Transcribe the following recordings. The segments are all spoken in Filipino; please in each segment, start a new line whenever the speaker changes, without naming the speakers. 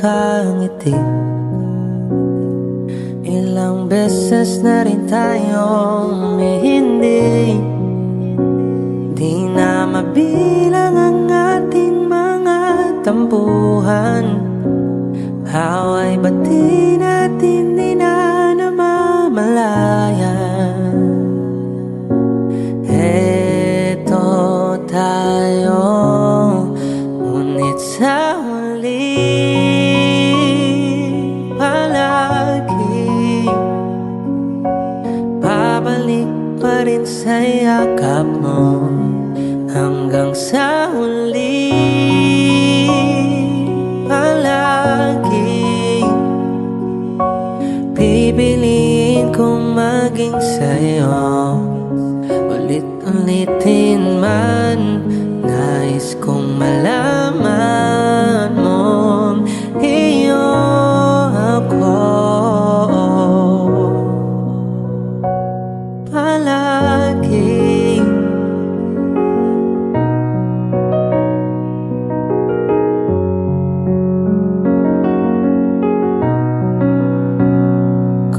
nakangiti. Ilang beses na rin tayong hindi di na mabilang ang ating mga tampuhan. Away bati natin di na namamalayan. Eto tayo, ngunit sa huli palagi babalik pa rin sa yakap mo. Hanggang sa huli palagi pipiliin kong maging sa'yo. Ulit-ulitin man, nais kong malaman mong iyo ako palagi.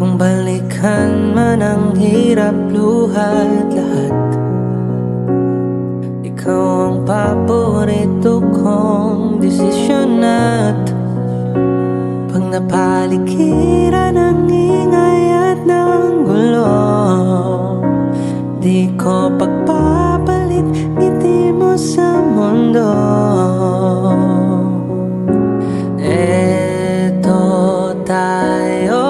Kung balikan man ang hirap, luha't lahat, ikaw ang paborito kong desisyon. At pag napaligiran ng ingay at ng gulo, di ko pagpapalit ngiti mo sa mundo. Eto tayo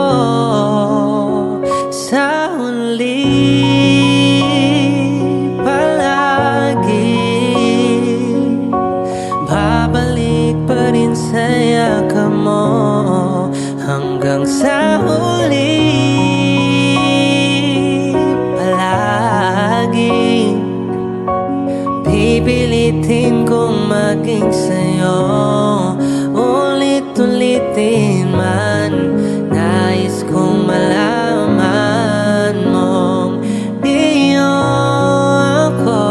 sa huli palagi, babalik pa rin sa yakap mo. Hanggang sa huli palagi pipilitin kong maging sa'yo. Ulit-ulitin man, nais kong malaman mong iyo ako.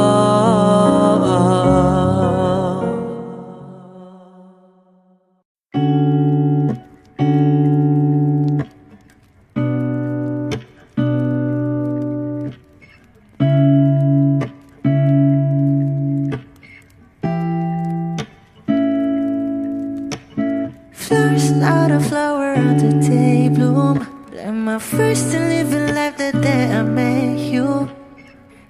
Flowers, not a flower on the day bloom. Like my first to living life the day I met you.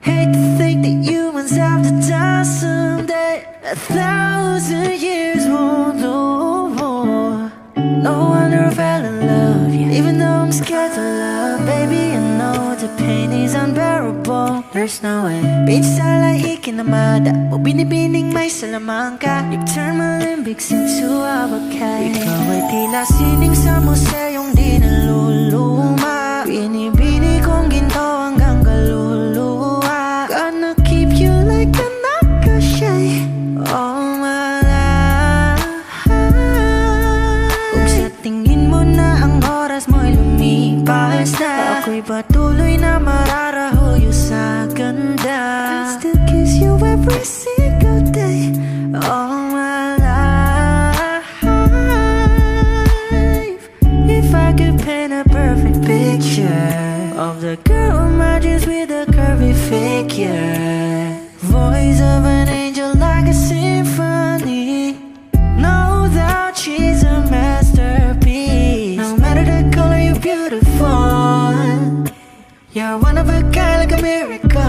Hate to think that humans have the time someday. 1,000 years won't know more. No wonder I fell in love, yeah. Even though I'm scared to love, baby, I know the pain is unbearable. There's no way pinsala ikinamada mo binibining may salamangka. You turn my limbics into abakay. Ikaw ay tila sining sa museyong di naluluma. Binibini kong ginto hanggang kaluluwa. Gonna keep you like a nakashay all my life. Kung sa tingin mo na ang oras mo'y lumipas na, ako'y patuloy na mararahuyo sa ganda. I still kiss you every single day all my life. If I could paint a perfect picture of the girl who matches with a curvy figure, voice of an angel like a symphony, know that she's a masterpiece. No matter the color, you're beautiful. You're one of a kind, like a miracle.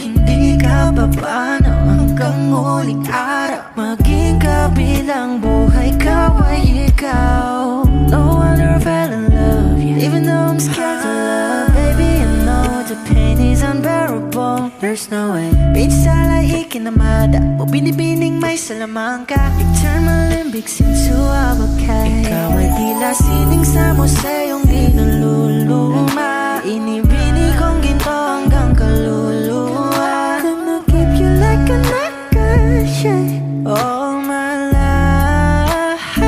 Hindi ka papaano hanggang huling araw, maging kabilang buhay ka ay ikaw. No wonder I fell in love, yeah. Even though I'm scared to love, baby, I know the pain is unbearable. There's no way pinsala ikinamada mo binibining may salamangka. You turn my limbics into abakay. Ikaw ay tila sining sa museyong di naluluma. Inibini kong ginto hanggang kaluluwa. Gonna keep you like a nakashay all my life.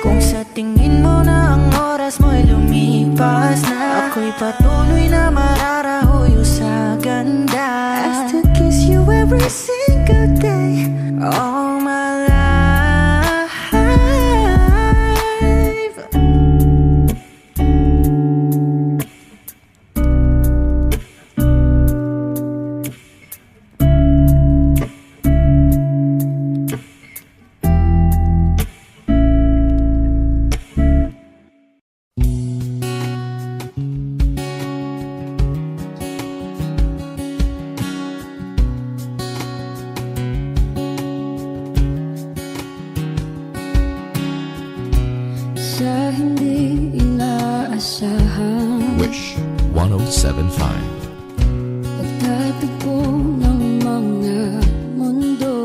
Kung sa tingin mo na ang oras mo'y lumipas na, ako'y patuloy na mararahuyo sa ganda. I still kiss you every single day all my life.
sa hindi inaasahan.
Wish 1075.
Pagtatagpo ng mga mundo,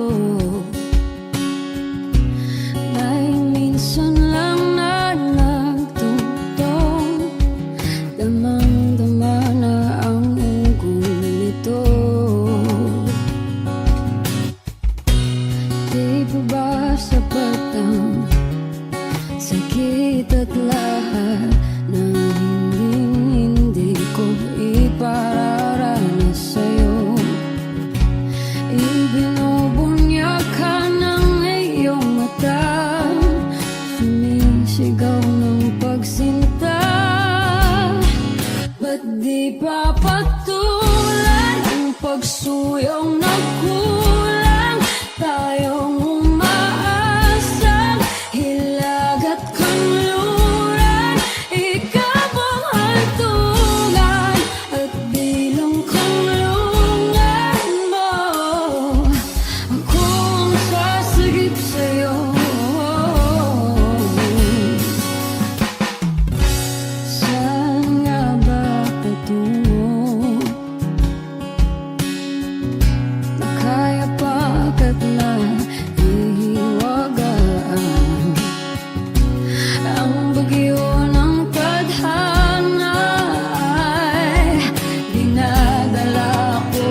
may minsan lang na nagtutong, damang-dama na ang unggoy nito. Di ba ba sapat ang sakit at lahat ng hindi ko ipararanas sa'yo? Ibinubunya ka ng iyong mata, sumisigaw ng pagsinta. Ba't di pa patulan ang pagsuyong nagkulang? Tayong umaasang hilag at kanluran, ikaw ang hantungan at bilang kanlungan mo. Akong sasagip sa'yo. Saan nga ba patungo? Nakaya pagkat na ihiwagaan ang bagyo ng tadhana ay dinadala ko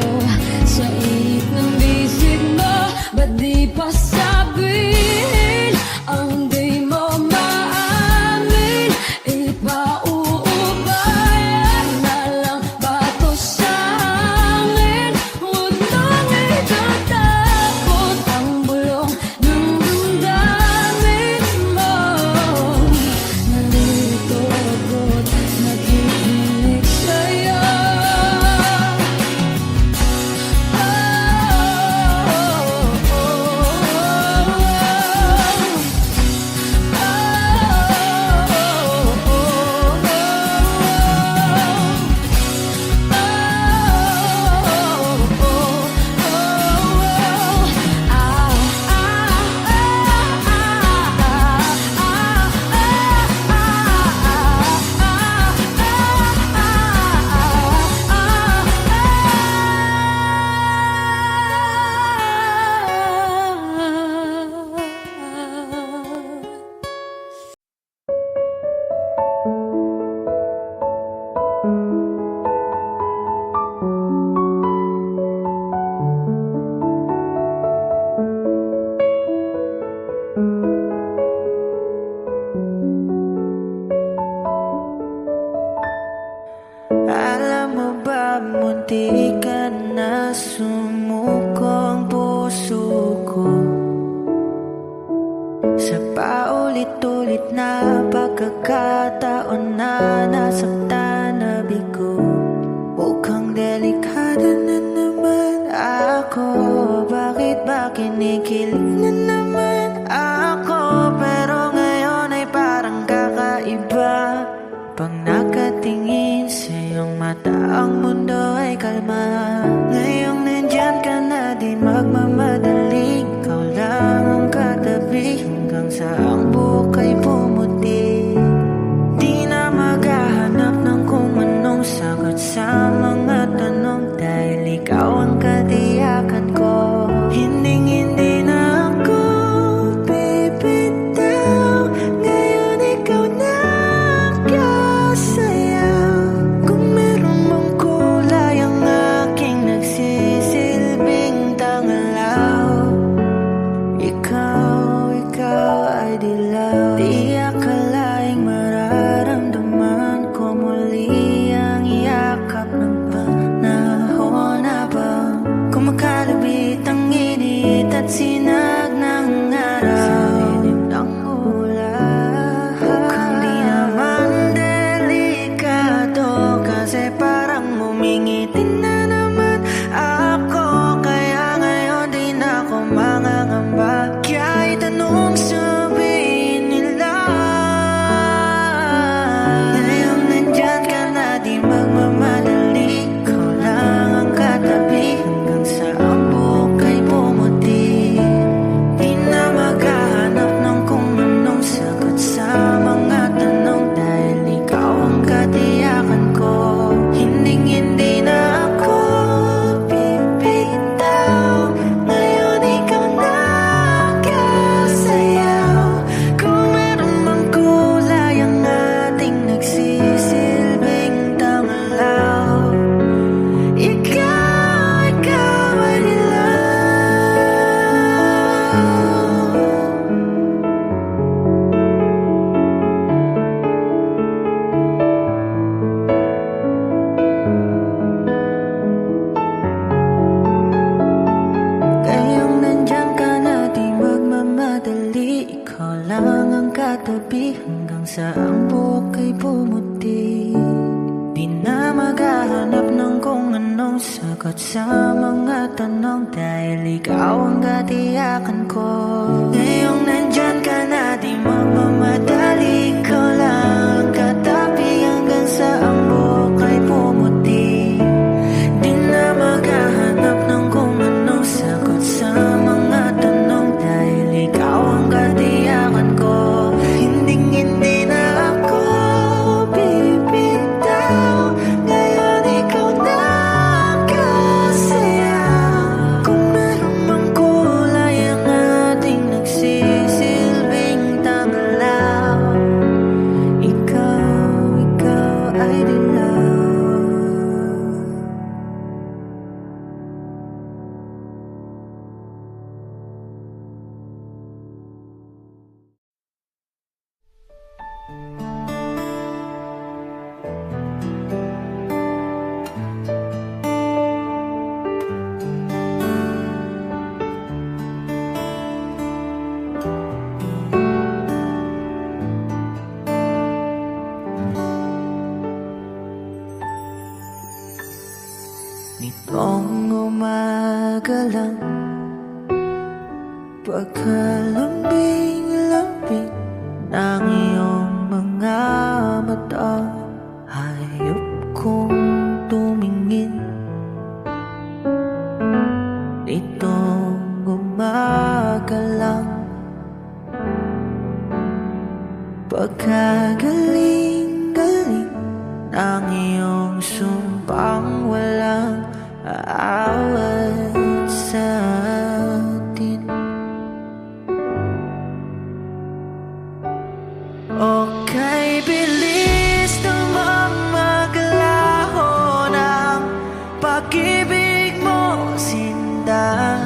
sa init ng bisig mo. Ba't di pa sabihin ang di mo maamin? Ipauubayan na lang ba to sa amin? Huwag nang itatakot ang bulong ng damdamin mo. Nalilito ako't nakikinig sa'yo.
Alam mo ba, munti ka na sumuko ang puso ko sa paulit-ulit na pagkakataon na nasaktan na bigo. Mukhang delikado na naman ako. Bakit ba kinikilig na naman ako? Pero ngayon ay parang kakaiba. Pag nakatingin sa iyong mata, ang mundo ay kalma. Ngayong nandyan ka na, di magmamadali. Ikaw lang ang katabi hanggang sa ang buhok ay pumuti. Di na maghahanap ng kung anong sagot sa mga tanong, dahil ikaw ang katiyakan ko. Hinding-hindi na ako bibitaw. Ngayon ikaw na sayaw. Kung meron mang kulay ang aking nagsisilbing tangalaw, ikaw ay dilaw. Di akalaing mararamdaman ko muli ang yakap ng panahon habang kumakalabit ang init at sinag ng araw sa lilim ng ulan. Mukhang di naman delikado, kasi parang humingitin na naman ako. Kaya ngayon di na ako mangangamba. Kahit anong sabihin ikaw lang ang katabi hanggang sa ang buhok ay pumuti. Di na maghahanap ng kung anong sagot sa mga tanong, dahil ikaw ang katiyakan ko. Ngayong nandyan ka na, di magmamadali, ikaw lang ang katabi hanggang sa ang buhok ay pumuti. Di na maghahanap ng kung anong sagot sa mga tanong, dahil ikaw ang katiyakan ko. Hindi na ako bibitaw, ngayon ikaw na kasaya. Kung meron mang kulay ang ating nagsisilbing tanglaw, ikaw ay dilaw. Nitong umaga lang, pagkalambing-lambing ng iyong mga mata, hayop kong tumingin. Nitong umaga lang, pagkagaling-galing ng iyong sumpang walang aawat sa atin. Okay, bilis namang maglaho ng pag-ibig mo, sinta.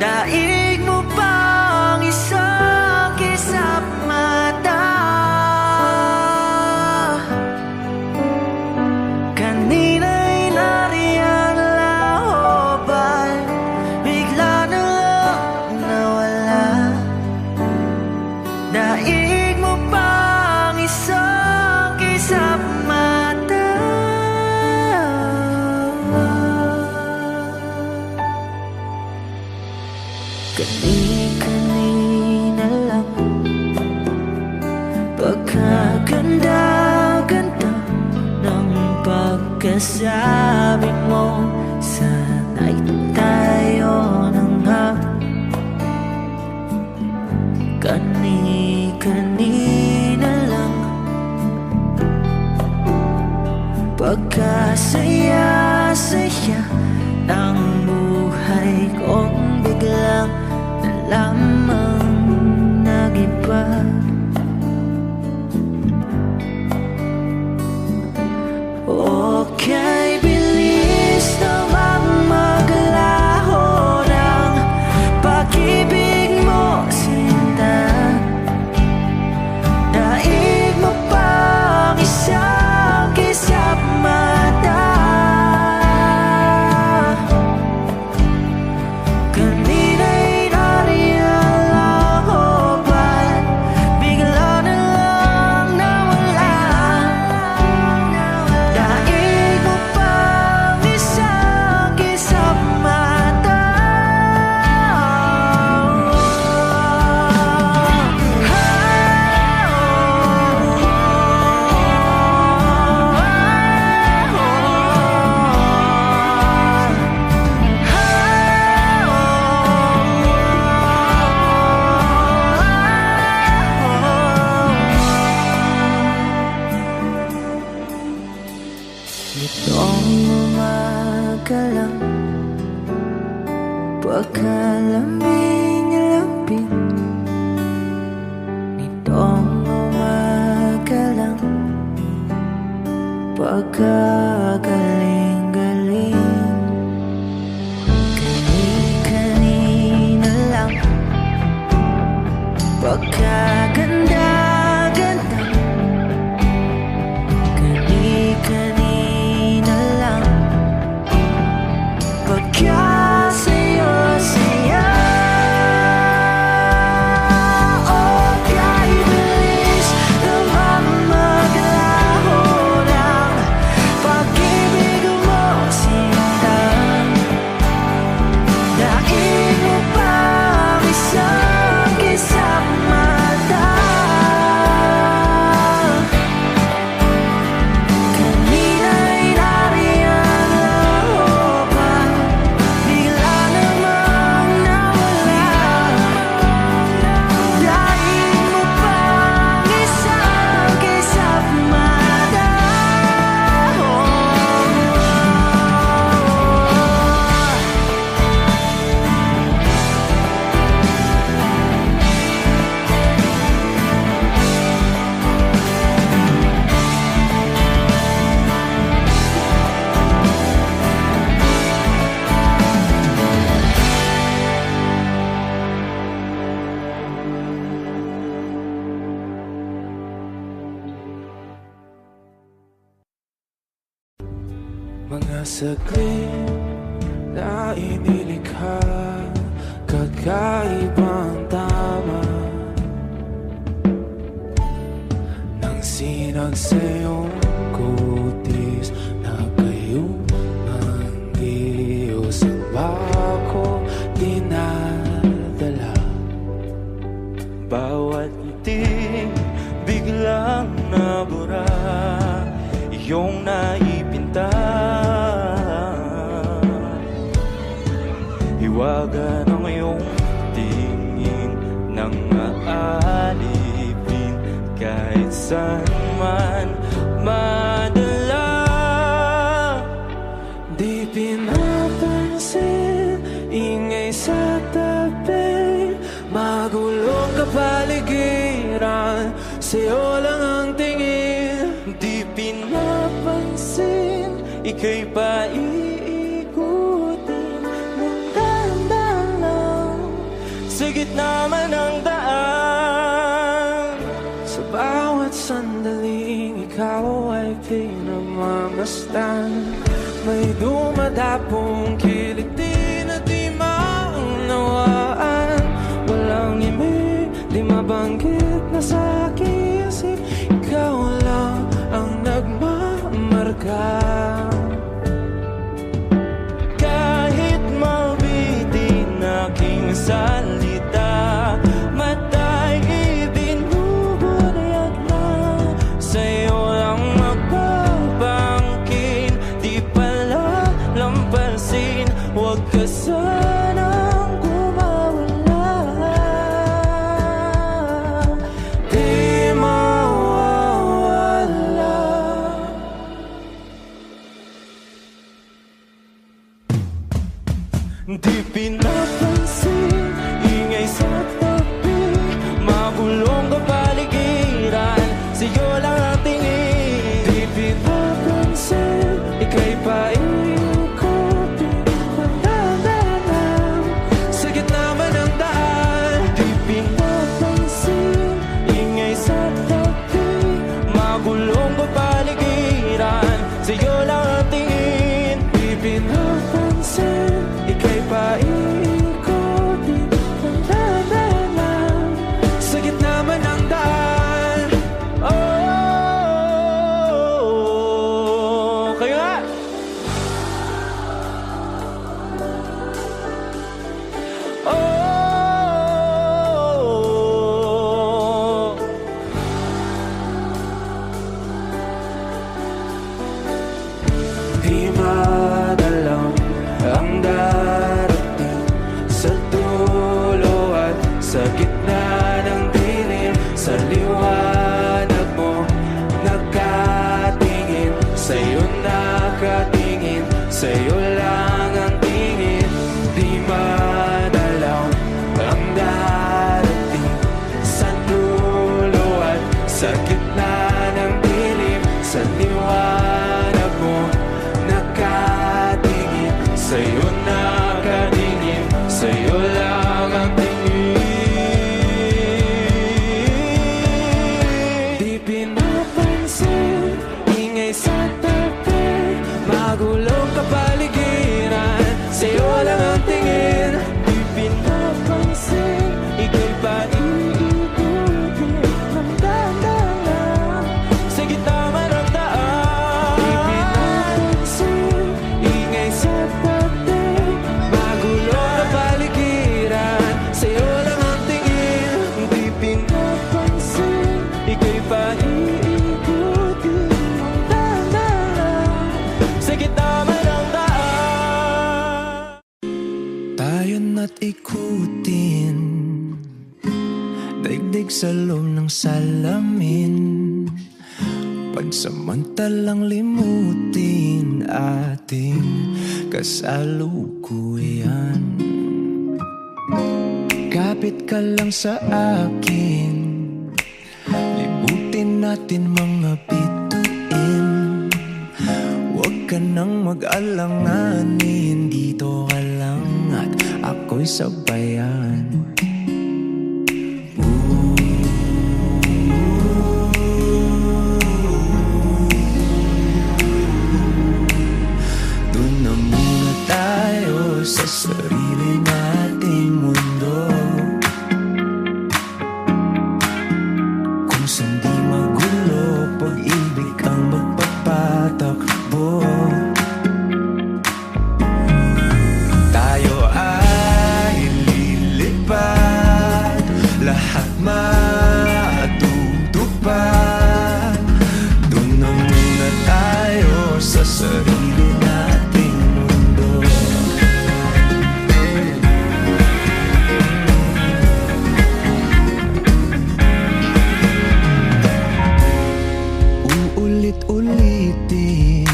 Daig mo pang isang kisap mata. Kanina'y nariyan lahoban, bigla na lang nawala. Daig mo pang isang kisap mata. Kani-kanina lang, pagkaganda-ganda ng pagkasabi mo, sana'y tayo na nga. Kani-kanina lang, pagkasaya-saya ng buhay kong biglang nalamang nag-iba. Okay, bilis namang maglaho ng pag-ibig mo, sinta. Daig mo pang isang kisap mata. Kanina'y nariyan lahoban, bigla na lang nawala. Daig mo pang isang kisap mata. Nitong umaga lang, pagkalambing-lambing. Nitong umaga lang, pagkagaling-galing. Kani-kanina lang, pagkaganda-ganda. Kani-kanina lang, pagkasaya-saya.
Mga saglit na inilikha, kakaibang tama nang sinag sa iyong kutis na kayong manggiyos ang bako dinadala. Bawat ngiti biglang nabura, iyong naipinta. Hiwaga ng iyong tingin nang aalipin kahit saan man madala. Di pinapansin, ingay sa tabi, magulong kapaligiran, sa'yo lang ang tingin. Di pinapansin, ika'y paiikutin ng dahan-dahan lang sa gitna man ng daan. Sa bawat sandaling ikaw ay pinagmamasdan, may dumadapong kilig di na di maunawaan. Walang imig, di mabanggit na sa aking isip, ikaw lang ang nagmamarka. Kahit mabitin aking salita, matay ibinubunayat na, sa'yo lang magbabangkin. Di pala lampasin, huwag ka sanang kumawala. Di mawawala. Di pinapansin, ingay sa tabi, magulong kapaligiran, sa'yo lang ang tingin. Di pinapansin, ika'y paikutin ng dahan-dahan sa gitna man ng daan. Di pinapansin, ingay sa tabi, magulong kapaligiran, sa'yo lang ang tingin. Di pinapansin, ika'y paikutin ng dahan-dahan sa gitna man ng daan. Oh, kayo nga! Oh, di madalam ang darating sa dulo at sa gitna ng dilim. Sa liwanag mo nakatingin, sa'yo nakatingin, sa'yo lang ang tingin. Di madalaw ang darating sa dulo at sa gitna ng dilim. Sa liwanag mo nakatingin, sa'yo nakatingin, sa'yo lang ang tingin. Di pinapansin, ingay sa tabi, magulong kapaligiran, sa'yo lang ang tingin. Di pinapansin, ika'y paiikutin ng dahan-dahan sa gitna man ng daan. Di pinapansin, ingay sa tabi, magulong kapaligiran, sa'yo lang ang tingin. Di pinapansin, ika'y paiikutin ng dahan-dahan sa gitna man ng daan. Tayo na't ikutin, daigdig sa loob ng salamin, pansamantalang limutin ating kasalukuyan. Kapit ka lang sa akin, libutin natin mga bituin. Huwag ka nang mag-alanganin, dito ka lang at ako'y sabayan. matutupad. Doon na muna tayo sa sarili nating mundo. Uulit-ulitin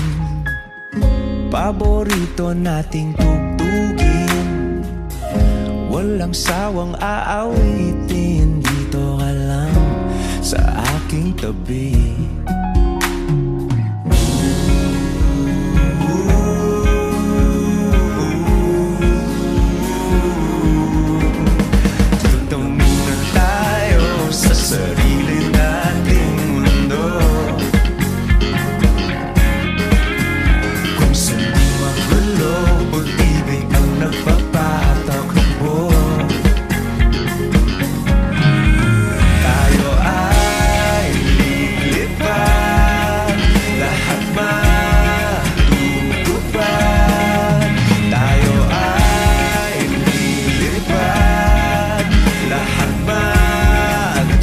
paborito nating tugtugin, walang sawang aawitin. Dito ka lang sa aking tabi. Dito muna tayo sa sarili nating mundo. Kung sa'yo magulo, pag-ibig ang nagpapatakbo. Tayo ay lilipad, lahat matutupad. Tayo ay lilipad, lahat matutupad.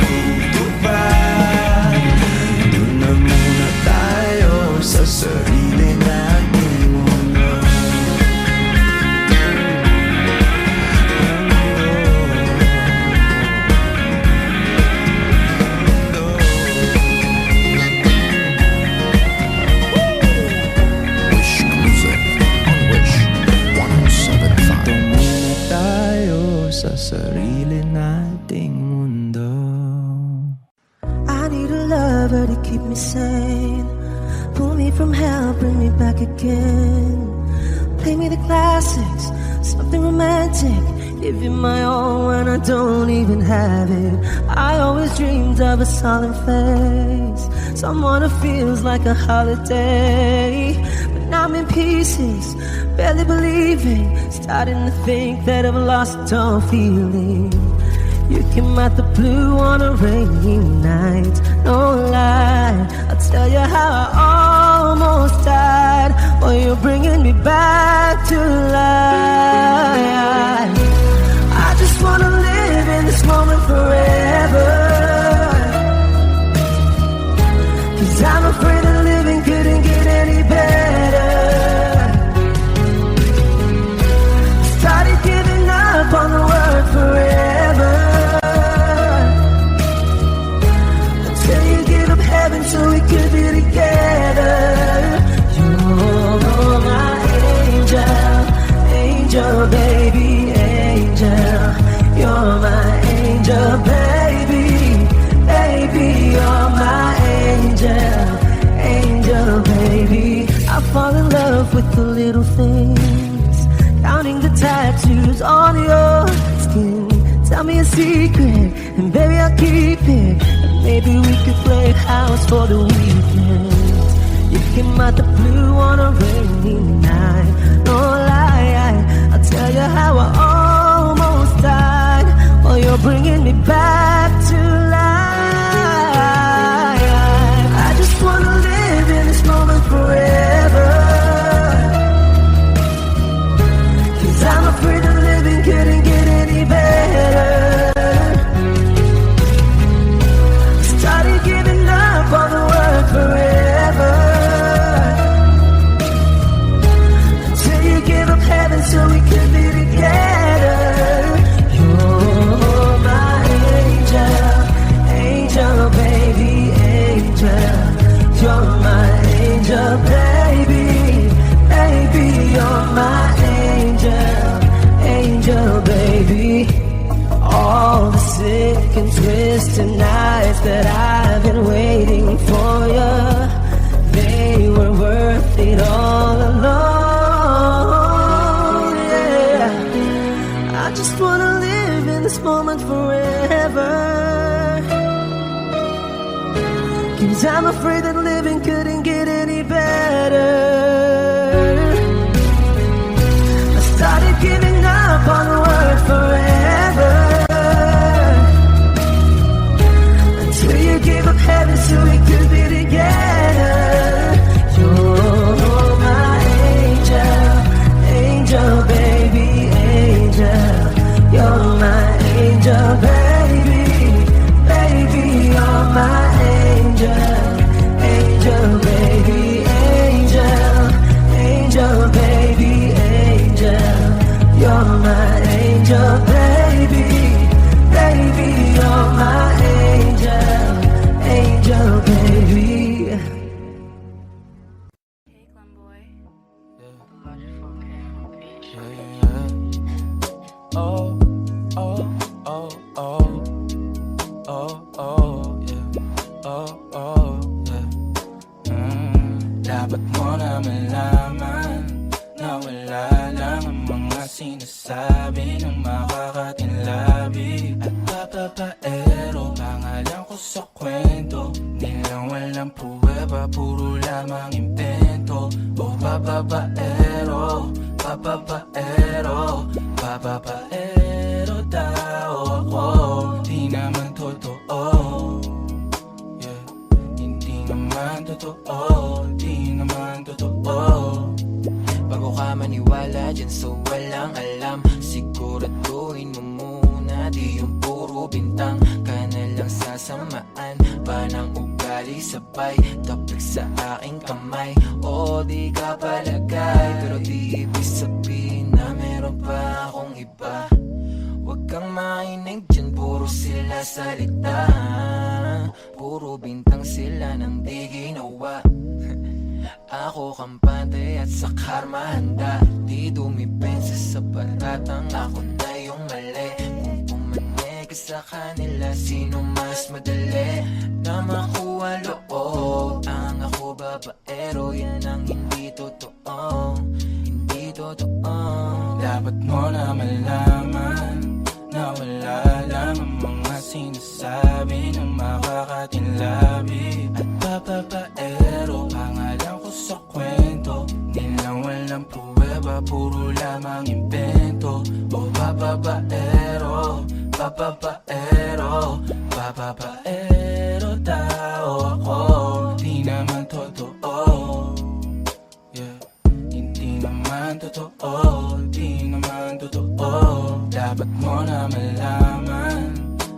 Doon na muna tayo sa sarili nating mundo.
Wish Music on Wish 107.5.
Doon muna tayo sa sarili nating mundo.
I need a lover to keep me sane. Pull me from hell, bring me back again. Play me the classics, something romantic. Give you my all when I don't even have it. I always dreamed of a solemn face, someone who feels like a holiday. But now I'm in pieces, barely believing, starting to think that I've lost all feeling. You came out the blue on a rainy night, no lie. I'll tell you how I almost died, while you're bringing me back to life. I just wanna live in this moment forever, 'cause I'm afraid that living couldn't get any better. Started giving up on the word forever, until you give up heaven so we could be together. You're my angel, angel baby, angel. You're my angel baby, baby. You're my angel, angel baby. I fall in love with the little things, counting the tattoos on your skin. Tell me a secret, and baby I'll keep it. And maybe we could play house for the weekend. You came out the blue on a rainy night, no lie. I'll tell you how I almost died, while you're bringing me back to life. I just wanna live in this moment forever, 'cause I'm afraid that living couldn't get any better. Started giving up on the word forever, until you give up heaven so we could be together. You're my angel, angel baby, angel. You're my angel baby, baby. You're my angel, angel baby. All the sick and twisted nights that I've been waiting for you, they were worth it all alone. Yeah, I just wanna live in this moment forever, 'cause I'm afraid that living couldn't get any better. I started giving up on the word forever, until you gave up heaven so we could be together. You're my angel, angel baby, angel. You're my angel baby,
oh, yeah. Oh, yeah. Dapat mo na malaman na wala lang ang mga sinasabi ng makakatinlabi. At papapaero, pangalan ko sa kwento, nilang walang pruweba, puro lamang impento. O papapaero, papapaero, papapaero daw ako. Di naman totoo, yeah. Hindi naman totoo, di naman totoo. Bago ka maniwala dyan sa walang alam, siguraduhin mo muna, di yung puro bintang ka na lang sasamaan pa ng ugali sabay tapik sa aking kamay. O di ka palagay, pero di ibig sabihin na meron pa akong iba. Huwag kang mainig dyan, puro sila salita, puro bintang sila nang di ginawa. Ako kampante at sa karma handa, di dumipensa sa paratang ako na yung mali. Kung pumanig ka sa kanila, sino mas madali na makuha loob? Ang ako babaero, yan ang hindi totoo, hindi totoo. Dapat mo na malaman na wala lang ang mga sinasabi ng makakatinlabi. At papapaero, pangalan ko sa kwento, nilang walang pruweba, puro lamang impento. O papapaero, papapaero, papapaero daw ako. Di naman totoo, yeah. Hindi naman totoo, di naman totoo. Dapat mo na malaman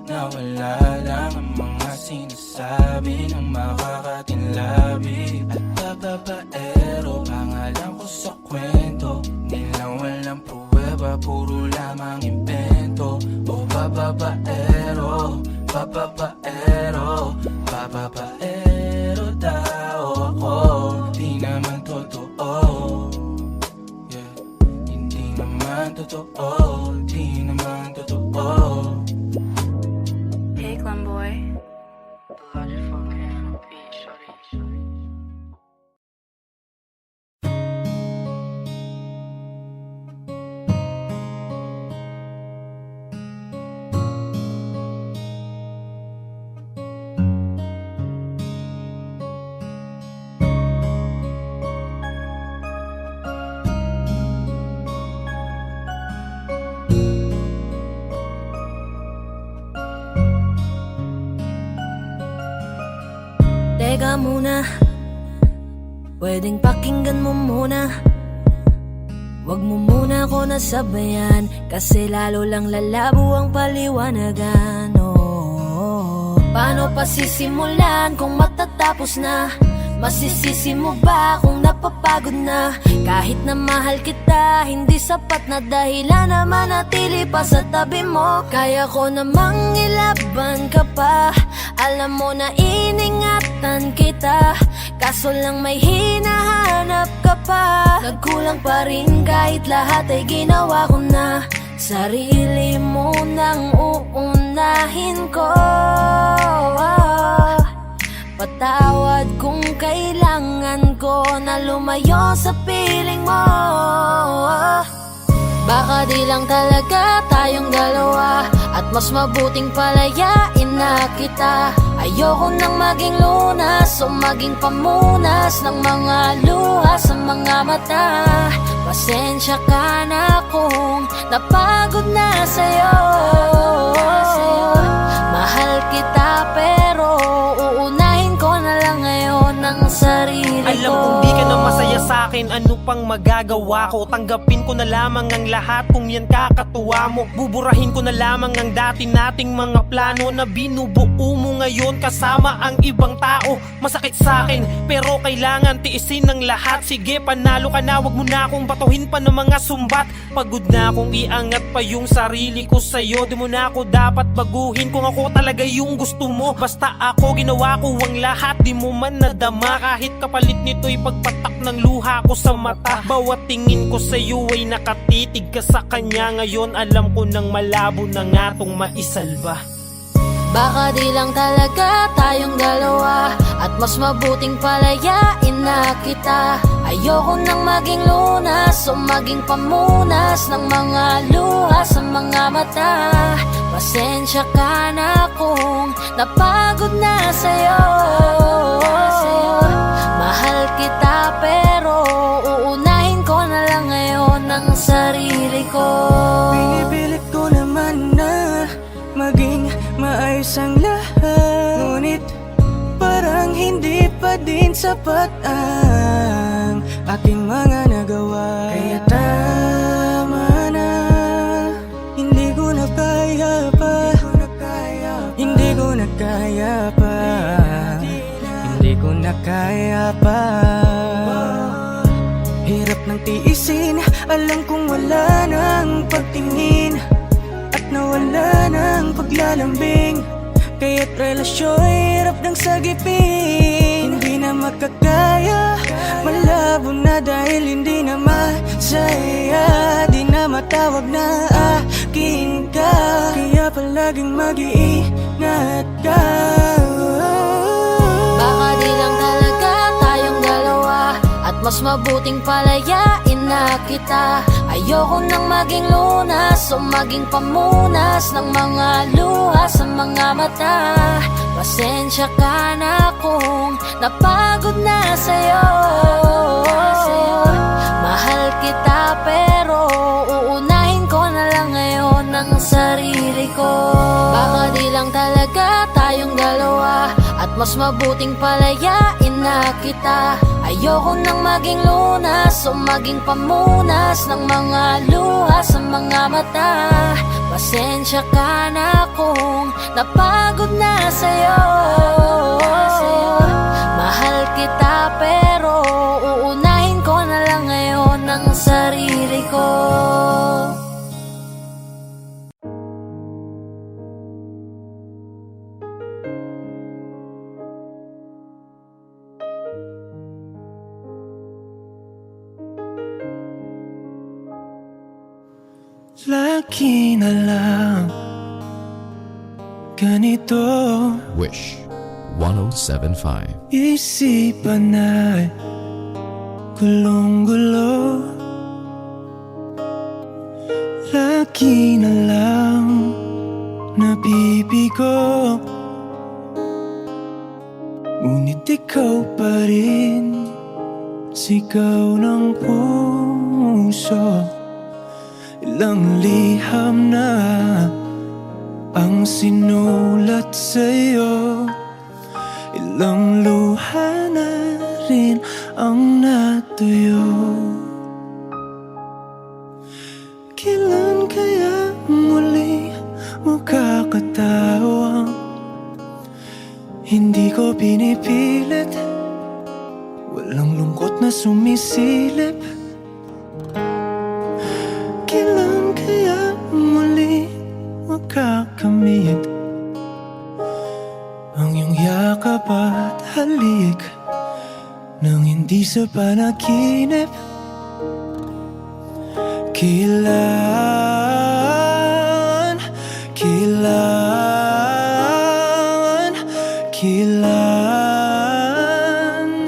na wala lang ang mga sinasabi ng makakatinlabi. At papapaero, pangalan ko sa kwento, nilang walang pruweba, puro lamang impento. O papapaero, papapaero, papapaero daw ako. Di naman totoo, yeah. Hindi naman totoo, di naman totoo.
Hey, Clem boy. Teka muna, pwedeng pakinggan mo muna. Wag mo muna ako nasabayan, kasi lalo lang lalabo ang paliwanagan. Oh, paano pa sisimulan kung matatapos na? Masisisi mo ba kung napapagod na? Kahit na mahal kita, hindi sapat na dahilan na manatili pa sa tabi mo. Kaya ko namang ilaban ka pa, alam mo na iningatan kita, kaso lang may hinahanap ka pa. Nagkulang pa rin kahit lahat ay ginawa ko na. Sarili mo nang uunahin ko. Patawad kung kailangan ko na lumayo sa piling mo. Baka di lang talaga tayong dalawa, at mas mabuting palayain na kita. Ayoko nang maging lunas o maging pamunas ng mga luha sa mga mata. Pasensya ka na kung napagod na sa'yo. Mahal kita pero uunahin ko na lang ngayon ang sarili ko.
Alam kong di ka na masaya sa'kin, ano pang magagawa ko? Tanggapin ko na lamang ang lahat kung yan kakatuwa mo. Buburahin ko na lamang ang dati nating mga plano na binubuo mo ngayon kasama ang ibang tao. Masakit sa'kin pero kailangan tiisin ng lahat. Sige, panalo ka na, wag mo na akong batuhin pa ng mga sumbat. Pagod na akong iangat pa yung sarili ko sa'yo. Di mo na ako dapat baguhin kung ako talaga yung gusto mo. Basta ako ginawa ko ang lahat, di mo man nadama. Kahit kapalit nito'y pagpatak ng luha ko sa mata. Bawat tingin ko sa'yo ay nakatitig ka sa kanya. Ngayon alam ko nang malabo na nga tong maisalba.
Baka di lang talaga tayong dalawa, at mas mabuting palayain na kita. Ayoko nang maging lunas o maging pamunas ng mga luha sa mga mata. Pasensya ka na kung napagod na sa'yo. Mahal kita pero uunahin ko na lang ngayon ang sarili ko.
Pinipilit ko naman na maging maayos ang lahat, ngunit parang hindi pa din sapat ang aking mga nagawa. Kaya tama na, hindi ko na kaya pa, hindi ko na kaya pa, hindi ko na kaya pa. Hirap ng tiisin, alam kong wala nang pagtingin at nawala ng paglalambing. Kaya't relasyon hirap ng sagipin. Hindi na makakaya, malabo na dahil hindi na masaya. Di na matawag na akin ka, kaya palaging mag-iingat ka.
Baka di lang talaga tayong dalawa, at mas mabuting palayain na kita. Ayoko nang maging lunas o maging pamunas ng mga luha sa mga mata. Pasensya ka na kung napagod na sa'yo. Mahal kita pero uunahin ko na lang ngayon ang sarili ko. Baka di lang talaga tayong dalawa, at mas mabuting palayain na kita. Ayoko nang maging lunas o maging pamunas ng mga luha sa mga mata. Pasensya ka na kung napagod na sa'yo. Mahal kita pero uunahin ko na lang ngayon ang sarili ko.
Lagi na lang ganito,
Wish 1075.
isipan ay gulong-gulo. Lagi na lang nabibigo, ngunit ikaw pa rin, sigaw ng puso. Ilang liham na ang sinulat sa'yo, ilang luha na rin ang natuyo. Kailan kaya muli makakatawang hindi ko pinipilit, walang lungkot na sumisilip. Kailan kaya muli makakamit ang iyong yakap at halik nang hindi sa panaginip? Kailan, kailan, kailan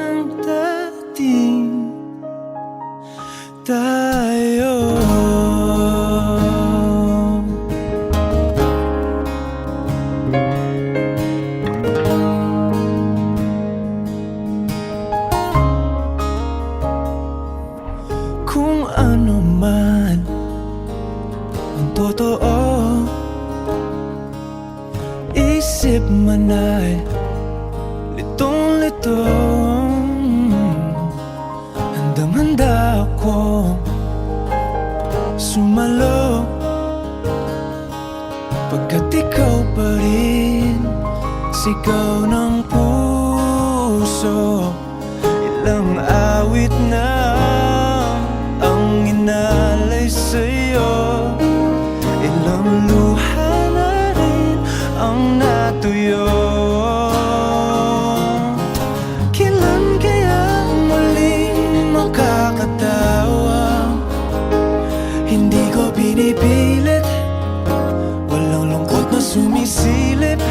ang dating tayo? Kung ano man ang totoo, isip man ay litong-litong. Handang-handa akong sumalo, pagkat ikaw pa rin, sigaw ng puso. Ilang awit na ang inalay sa'yo, ilang luha na rin ang natuyo. Kailan kaya muling makakatawa? Hindi ko pinipilit, walang lungkot na sumisilip.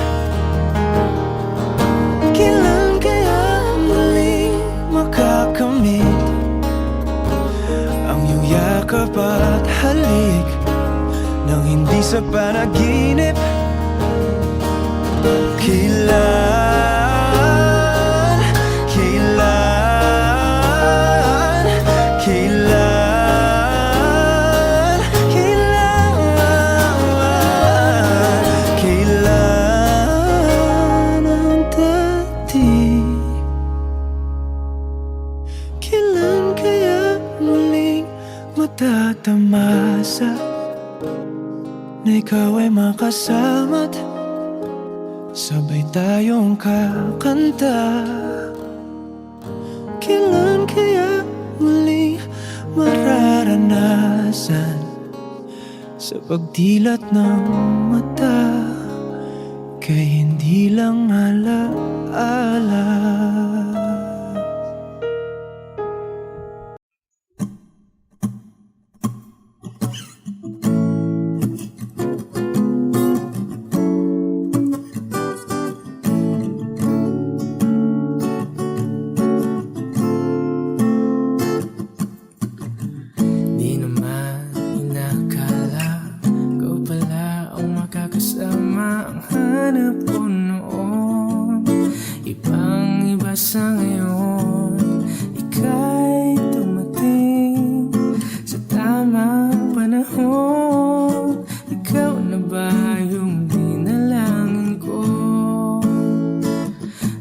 panaginip. Kailan, kailan, kailan, kailan, kailan ang dating? Kailan kaya muling matatamasa na ikaw ay makasama't sabay tayong kakanta? Kailan kaya muling mararanasan sa pagdilat ng mata kay hindi lang alaala? Di naman inakala ikaw pala ang makakasama. Ang hanap ko noon ibang iba sa ngayon. Ika'y dumating sa tamang panahon. Ikaw na ba yung dinalangin ko?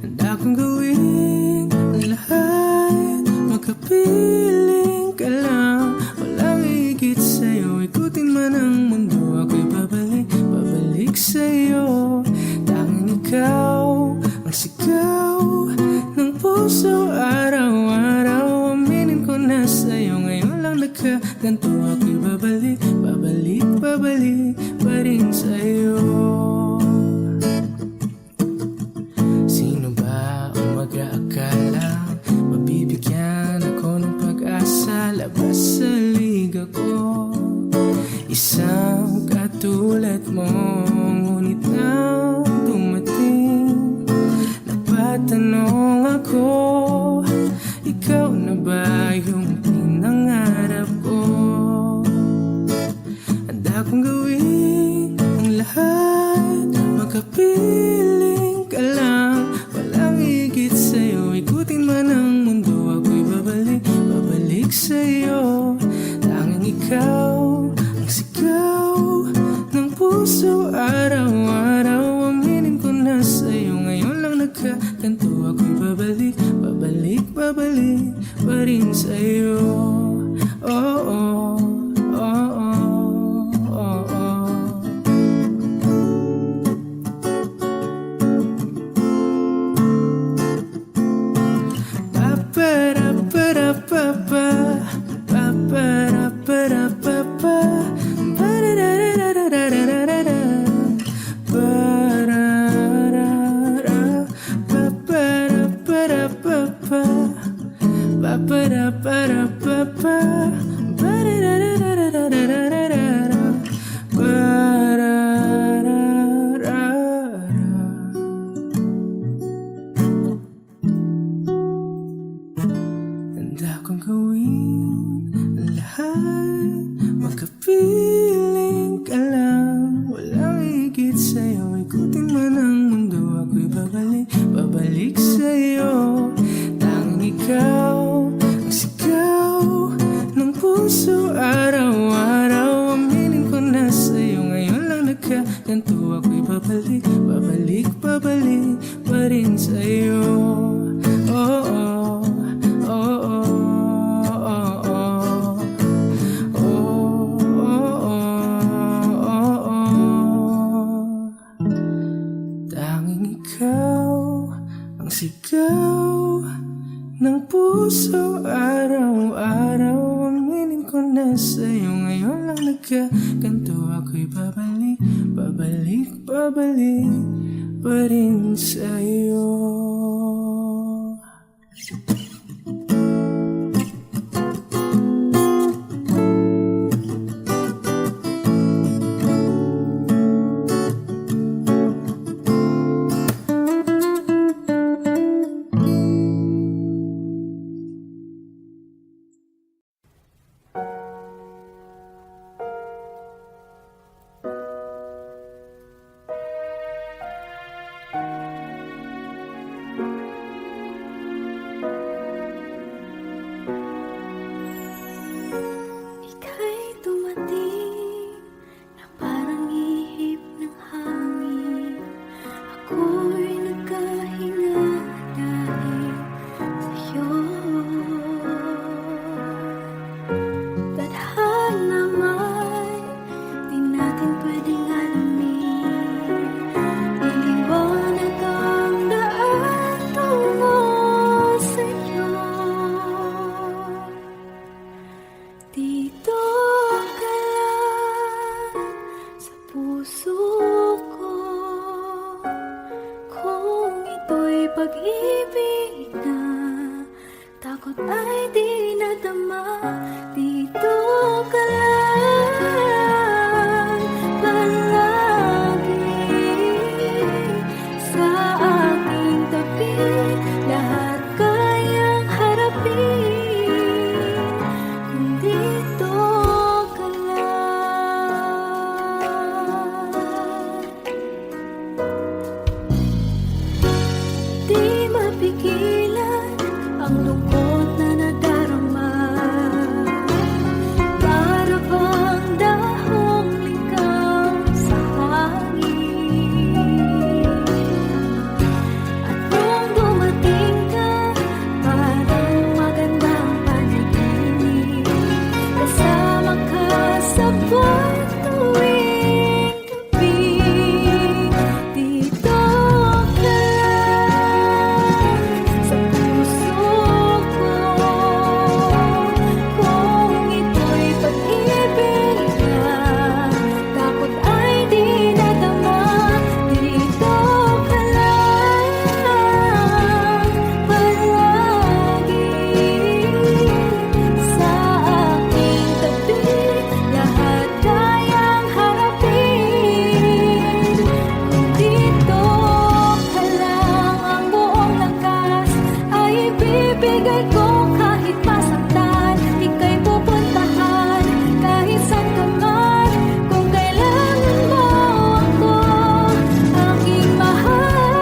Handa kong gawin ang lahat, makapiling ka lang. Walang higit sa'yo, ikutin man ang mundo. Ako'y babalik, babalik sa'yo. Tanging ikaw ang sigaw ng puso araw-araw. Aminin ko na sa'yo, ngayon lang nagkaganto. Ako'y babalik, babalik, babalik pa rin sa'yo. Sino ba ang mag-aakala mabibigyan ako ng pag-asa? Labas sa liga ko, isang katulad mo. Ngunit nang dumating, napatanong ako, ikaw na ba yung pinangarap ko? Handa kong gawin ang lahat, makapiling ka lang. Walang higit sa'yo, ikutin man ang mundo. Ako'y babalik, babalik sa'yo. Tanging ikaw ang sigaw ng puso araw-araw. Aminin ko na sa'yo, ngayon lang nagkaganto. Ako'y babalik, babalik, babalik pa rin sa'yo. Oh, oh, oh, oh, oh, oh. Handa kong gawin ang lahat, makapiling ka lang. Walang higit sa'yo, ikutin man ang mundo. Ako'y babalik, babalik sa'yo. Tanging ikaw ang sigaw ng puso araw-araw. Aminin ko na sa'yo, ngayon lang nagkaganto. Ako'y babalik, babalik, babalik pa rin sa'yo. Oh, oh, oh, oh, oh, oh. Oh, oh, oh, oh. Tanging ikaw ang sigaw ng puso araw-araw. Aminin ko na sa'yo, ngayon lang nagkaganto. Ako'y babalik, babalik, babalik pa rin sa'yo.
pag-ibig na takot ay di nadama. Dito ka lang palagi sa aking tabi. Lahat kayang harapin kung dito ka lang. Di mapigilan ang lungkot na nadarama. Para bang dahong ligaw sa hangin. At nung dumating ka, parang magandang panaginip. Kasama ka sa buwan tuwing gabi. Dito ka lang sa puso ko. Kung ito'y pag-ibig na takot ay di nadama. Dito ka lang palagi sa aking tabi. Lahat kayang harapin kung dito ka lang. Ang buong lakas ay ibibigay ko kahit masaktan. Ika'y pupuntahan kahit saan ka man. Kung kailangan mo ako, aking mahal.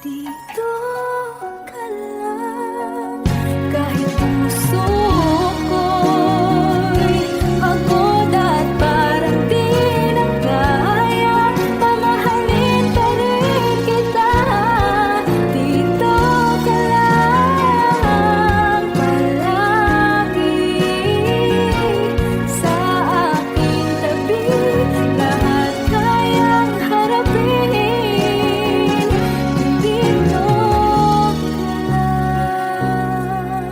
Dito ka lang. Kahit puso ko'y pagod at parang di na kaya, mamahalin pa rin kita. Dito ka lang palagi sa aking tabi. Lahat kayang harapin kung dito ka lang.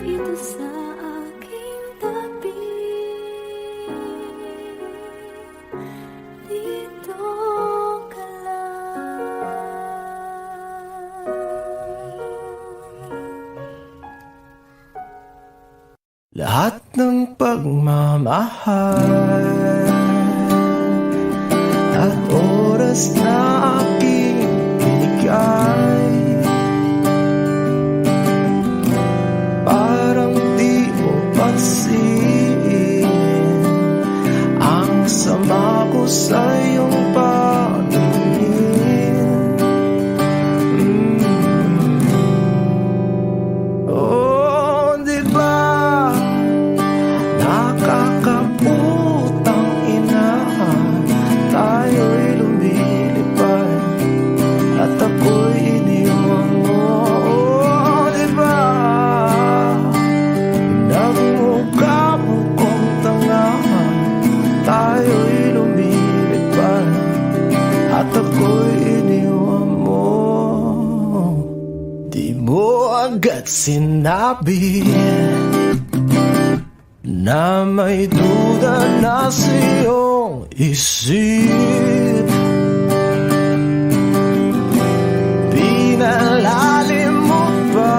Dito sa aking tabi. Dito ka lang.
Lahat ng pagmamahal at oras na aking binigay, parang di mo pansin ang sama ko sa iyong paningin. Oh, di ba nakakaputang ina, tayo'y lumilipad at ako'y iniwan mo. Oh, di ba nagmukha mo kong tanga, tayo'y lumilipad at ako'y iniwan mo. Di mo agad sinabi na may duda na sa iyong isip. Pinalalim mo pa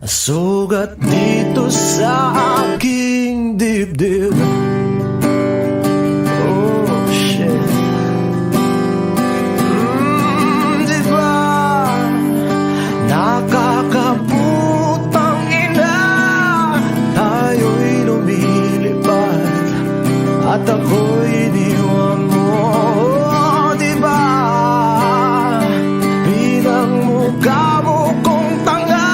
sugat dito sa aking dibdib. Oh shit. Di ba nakakaputang ina, tayo'y lumilipad at ako'y iniwan mo. Oh, di ba pinagmukha mo kong tanga,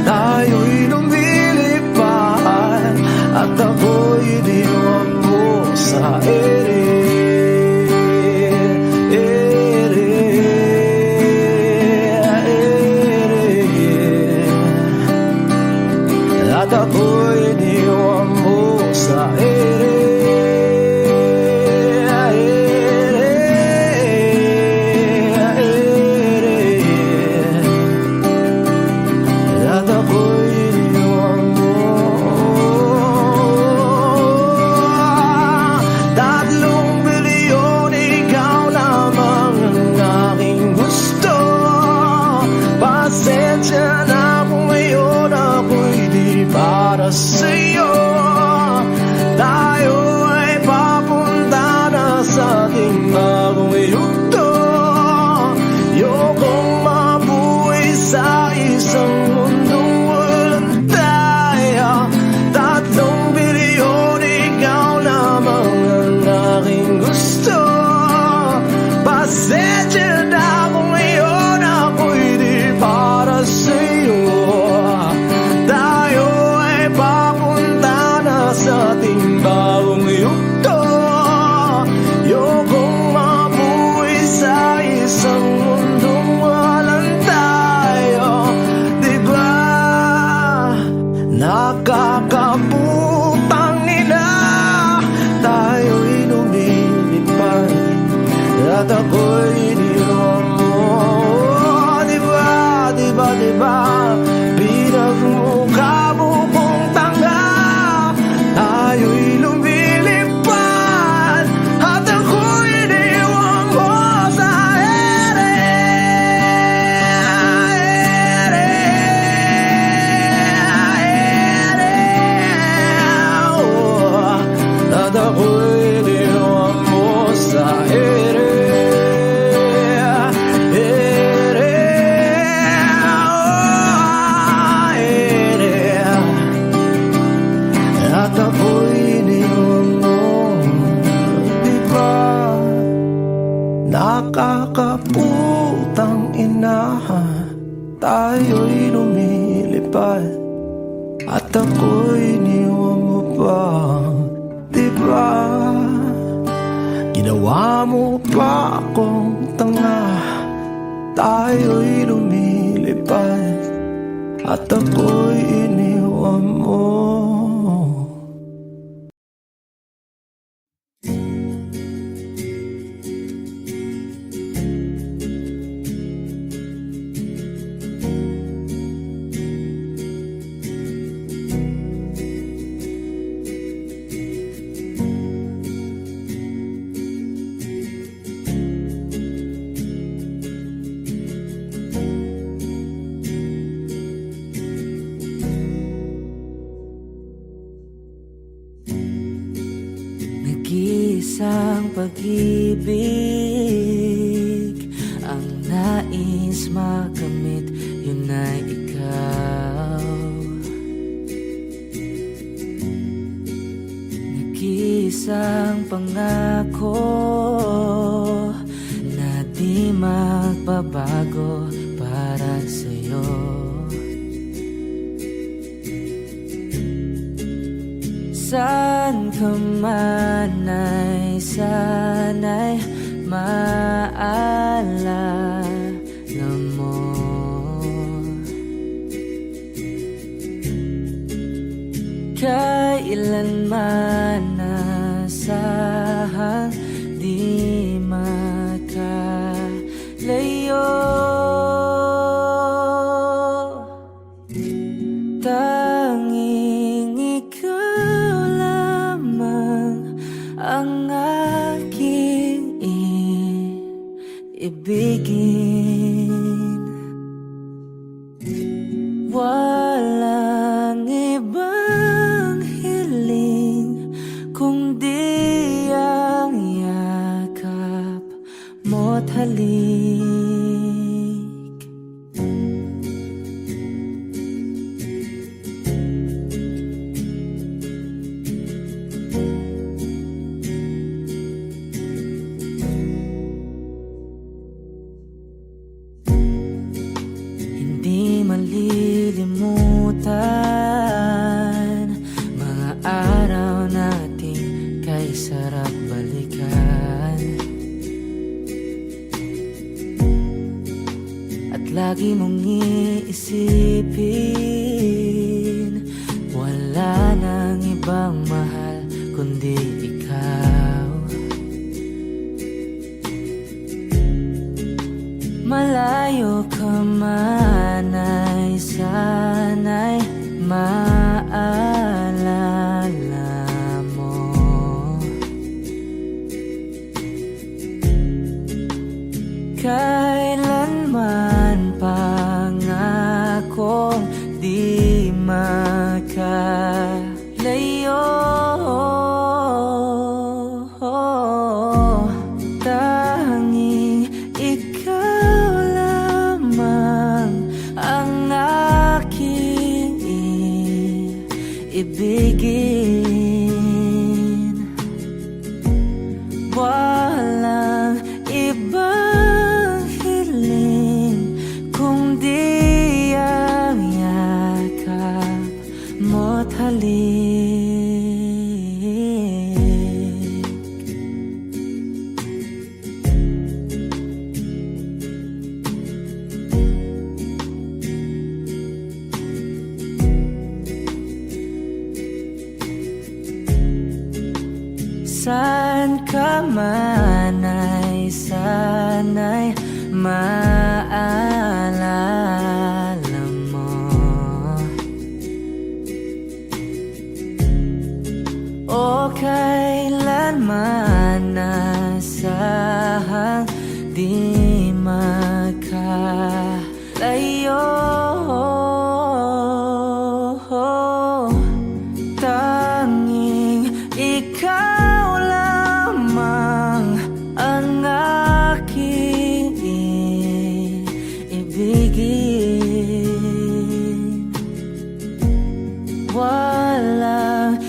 tayo'y lumilipad at ako'y iniwan mo sa ere. At ako'y iniwan mo sa ere. At ako'y iniwan mo.
at ako'y iniwan mo. Diba nakakaputang ina, tayo'y lumilipad at ako'y iniwan mo pa. Diba ginawa mo pa akong tanga, tayo'y lumilipad at ako'y iniwan mo.
Nag-iisang pag-ibig ang nais makamit, yun ay ikaw. Nag-iisang pangako na di magbabago para sa'yo. Saan ka man ay sana'y maalala mo. Kailanman nasahang di makalayo. Tanging ikaw lamang ang aking ibigin. Walang ibang hiling kundi ang yakap mo't halik. Hindi malilimutan mga araw nating kay sarap balikan. At lagi mong iisipin, wala nang ibang mahal kundi ikaw. Malayo ka man ay sana'y maalala mo. Kailanman pangakong di makalayo. Tanging ikaw lamang ang aking ibigin. Walang ibang hiling kundi ang yakap mo't halik. Saan ka man ay sana'y maalala mo. O kailanman nasahang di makalayo. Tanging ikaw lamang ang aking ibigin. Walang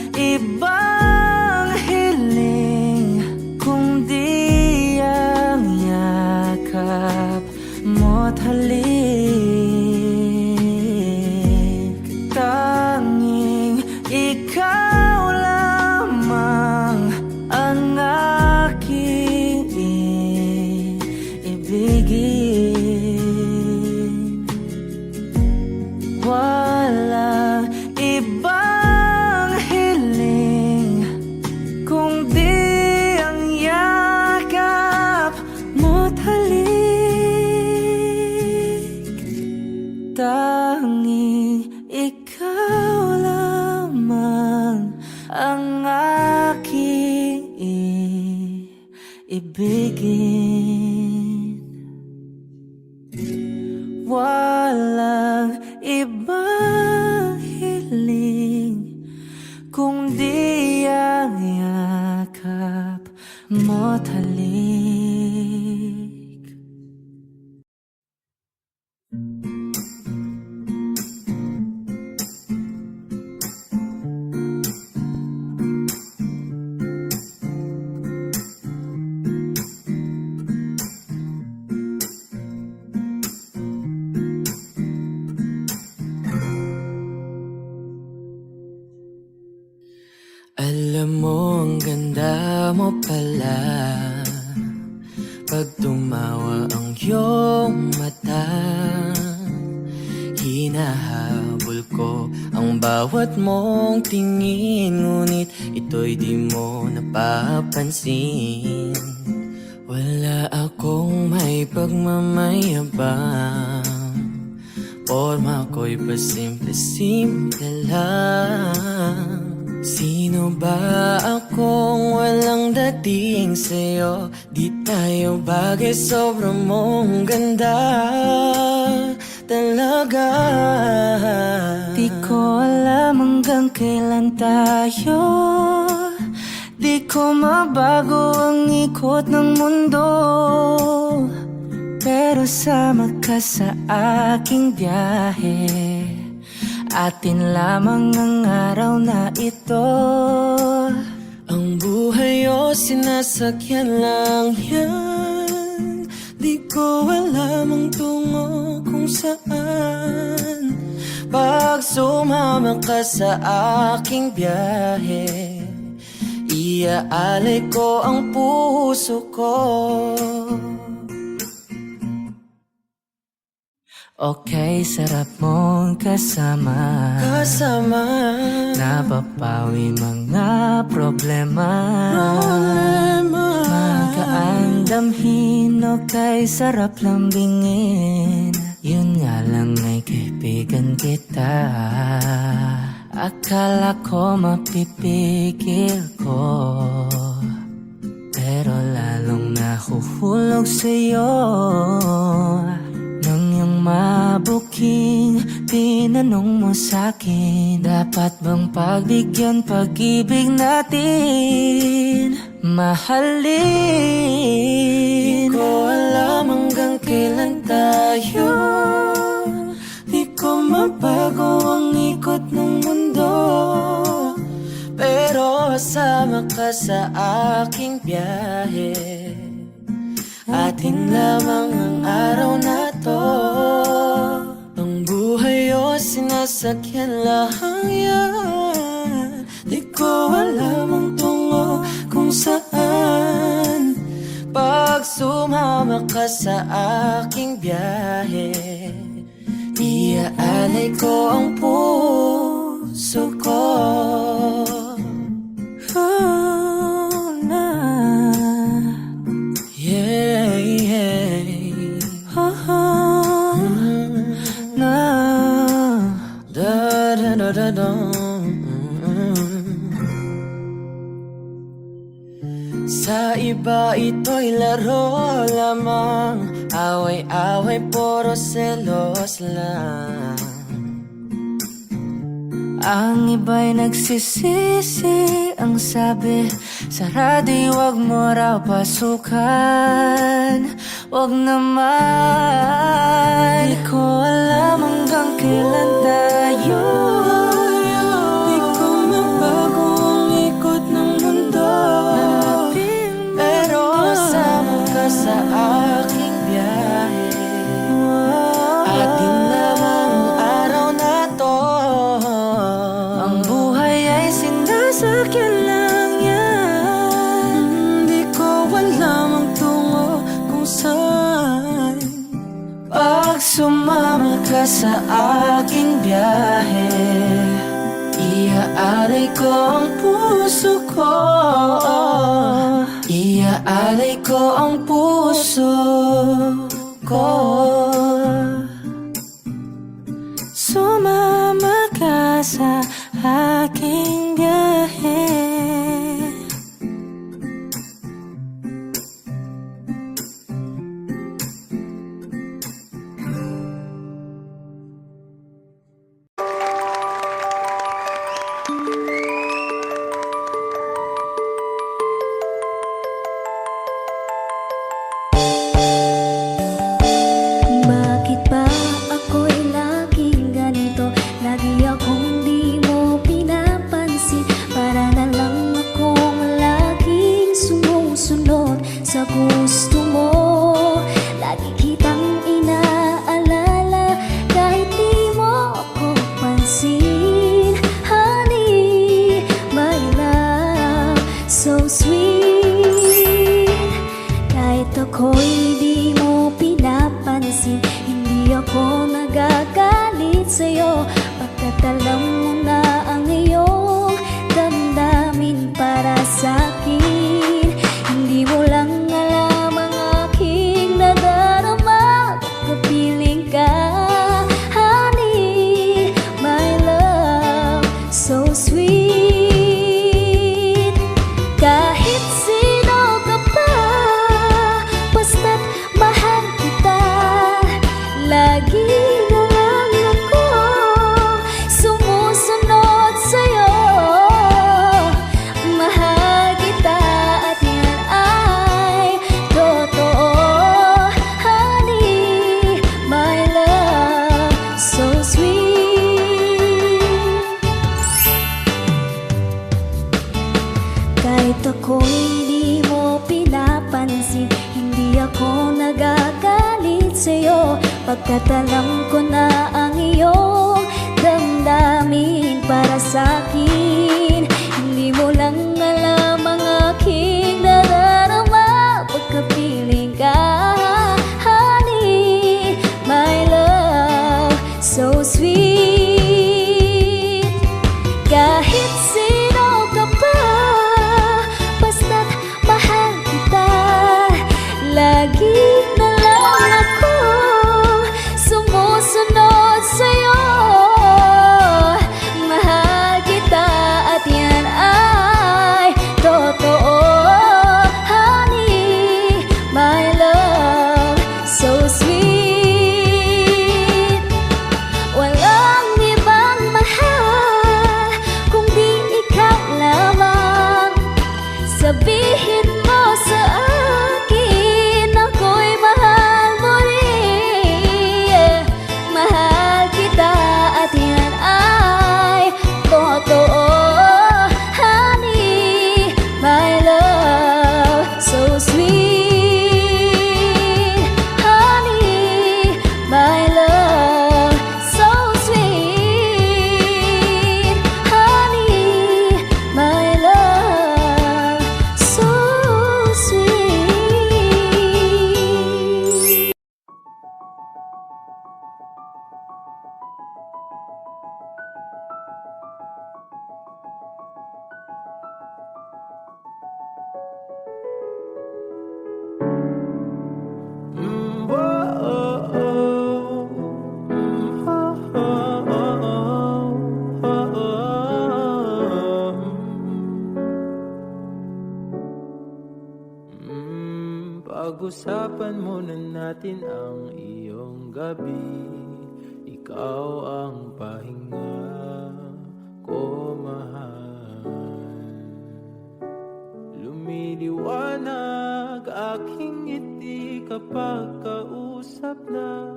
ang aking ibigin. Walang ibang hiling kundi ang yakap mo't halik.
Alam mo, ang ganda mo pala pag tumawa ang iyong mata. Hinahabol ko ang bawat mong tingin, ngunit ito'y di mo napapansin. Wala akong may pagmamayabang, forma ko'y pasimple-simple lang. Sino ba akong walang dating sa'yo? Di tayo bagay, sobrang mong ganda talaga.
Di ko alam hanggang kailan tayo, di ko mabago ang ikot ng mundo, pero sama ka sa aking biyahe. Atin lamang ang araw na ito.
Ang buhay o sinasakyan lang yan, di ko alam ang tungo kung saan. Pag sumama ka sa aking biyahe, iaalay ko ang puso ko.
Okay, sarap mong kasama, napapawi mga problema. Magaan damhin, okay, sarap lambingin. Yun nga lang ay kaibigan kita. Akala ko mapipigil ko, pero lalong nahuhulog sa'yo. Nang yung mabuking tinanong mo sa'kin, dapat bang pagbigyan pag-ibig natin, mahalin?
Di ko alam hanggang kailan tayo, di ko mabago ang ikot ng mundo, pero sama ka sa aking biyahe. Atin lamang ang araw na to. Ang buhay o sinasakyan lang yan, di ko alam ang tungo kung saan. Pag sumama ka sa aking biyahe, iaalay ko ang puso ko. Sa iba ito'y laro lamang, away-away puro selos lang.
Ang iba'y nagsisisi, ang sabi sa radyo, wag mo raw pasukan. Wag naman, di ko alam hanggang kailan tayo,
di ko mabago ang ikot ng mundo, pero sama ka sa aking biyahe. Atin lamang ang araw na to.
ang buhay ay sinasakyan lang yan.
Di ko alam ang tungo kung saan.
Pag sumama ka sa aking biyahe, iaalay ko ang puso ko. Iaalay ko ang puso ko. Sumama ka sa aking biyahe.
Kahit ako'y di mo pinapansin, hindi ako nagagalit sa'yo, pagkat alam ko na ang iyong damdamin para sa'kin. Hindi mo lang alam ang aking nadarama pagkapiling ka, honey, my love, so sweet. Kahit sino ka pa, basta't mahal kita, lagi na lang ako sumusunod sa'yo. Mahal kita at yan ay totoo, honey, my love, so sweet. Walang ibang mahal kundi ikaw lamang. Sabihin mo sa akin, ako'y mahal mo rin. Mahal kita at yan ay totoo, honey, my love, so sweet. Honey, my love, so sweet. Honey, my love, so sweet.
Pag-usapan muna natin ang iyong gabi. Ikaw ang pahinga ko, mahal. Lumiliwanag aking ngiti kapag kausap na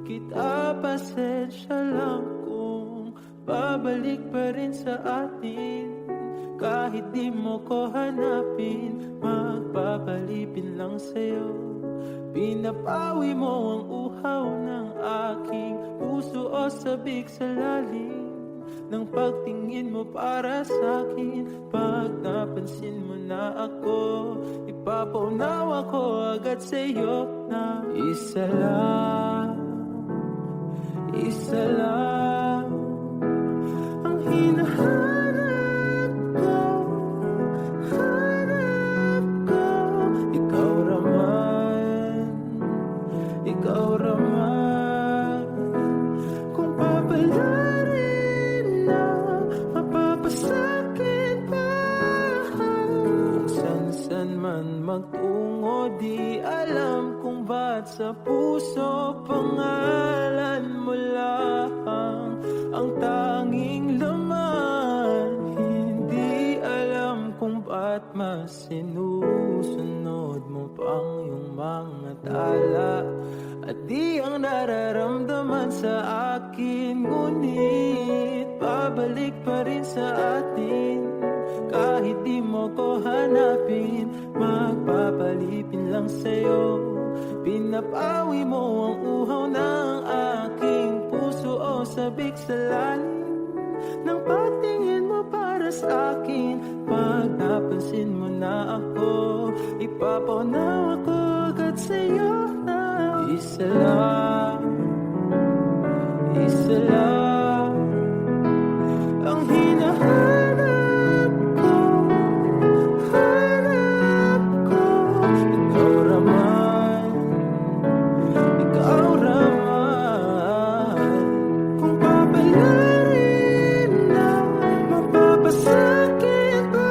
kita. Pasensya lang kung babalik pa rin sa atin. Kahit di mo ko hanapin, magpapalipin lang sa'yo. Pinapawi mo ang uhaw ng aking puso o sabik sa lalim ng pagtingin mo para sa'kin. Pag napansin mo na ako, ipapaunawa ko agad sa'yo na isa lang ang hinahanap ko. Ikaw raman, kung papalarin na mapapasakit pa. Kung san man magtungo, di alam kung ba't sa puso pangalan mo lang ang tanging laman. Hindi alam kung ba't mas sinusunod mo pang yung mga tala at di ang nararamdaman sa akin. Ngunit pabalik pa rin sa atin. Kahit di mo ko hanapin, magpapalipin lang sa'yo. Pinapawi mo ang uhaw ng aking puso o sabik sa lalim ng patingin mo para sa akin. Pag napansin mo na ako, ipapaunawa ko agad sa'yo na isa lang ang hinahanap ko. Ikaw raman, kung papalarin na mapapasakit ba.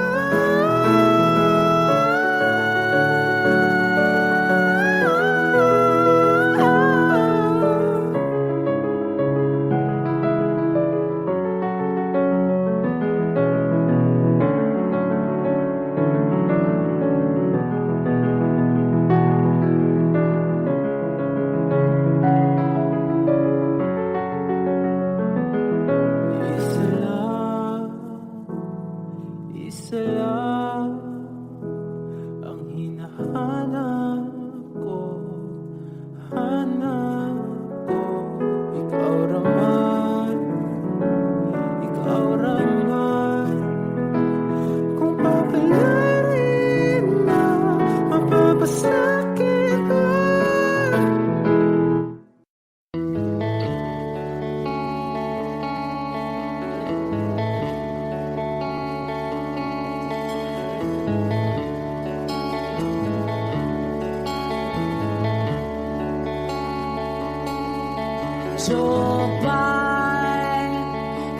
isa lang ang hinahanap ko. Hanap ko. Ikaw raman, ikaw raman. Kung papalarin na mapapasakit ka.
Jopay,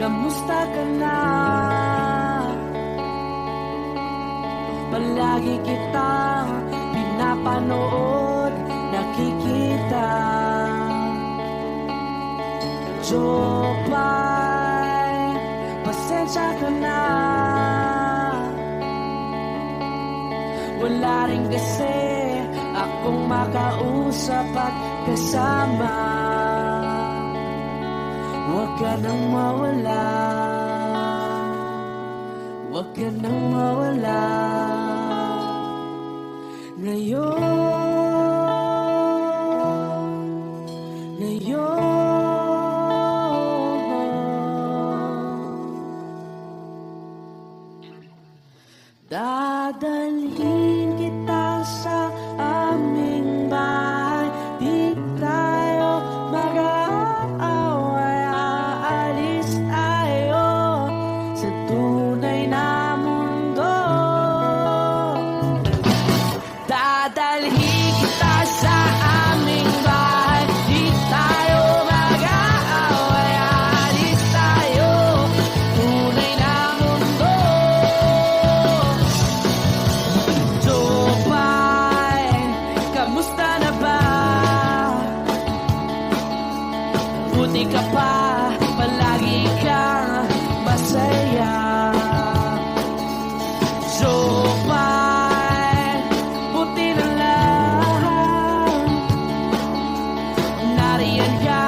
kamusta ka na? Palagi kitang pinapanood, nakikita. Jopay, pasensya ka na. Wala rin kasi akong makausap at kasama. Huwag ka nang mawala, huwag ka nang mawala. Dadalhin kita sa aming bahay, di tayo mag-aaway, aalis tayo sa tunay na mundo. Dadalhin kita sa aming bahay, di tayo mag-aaway, aalis tayo tunay na mundo. Jopay, kamusta na ba? Buti ka pa, palagi kang masaya. Jopay, buti na lang nariyan ka,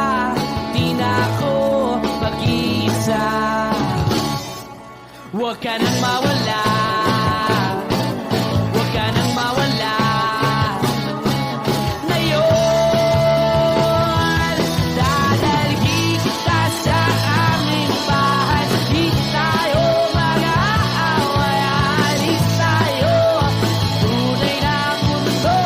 di na ako mag-iisa. Huwag ka nang mawala, huwag ka nang mawala. Ngayon, dadalhin kita sa aming bahay, di tayo mag-aaway, aalis tayo tunay na mundo.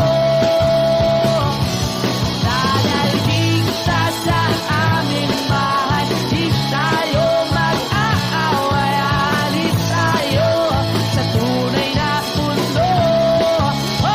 Dadalhin kita sa aming bahay, di tayo mag-aaway, aalis tayo sa tunay na mundo. Oh, oh.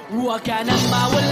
Huwag ka nang mawala.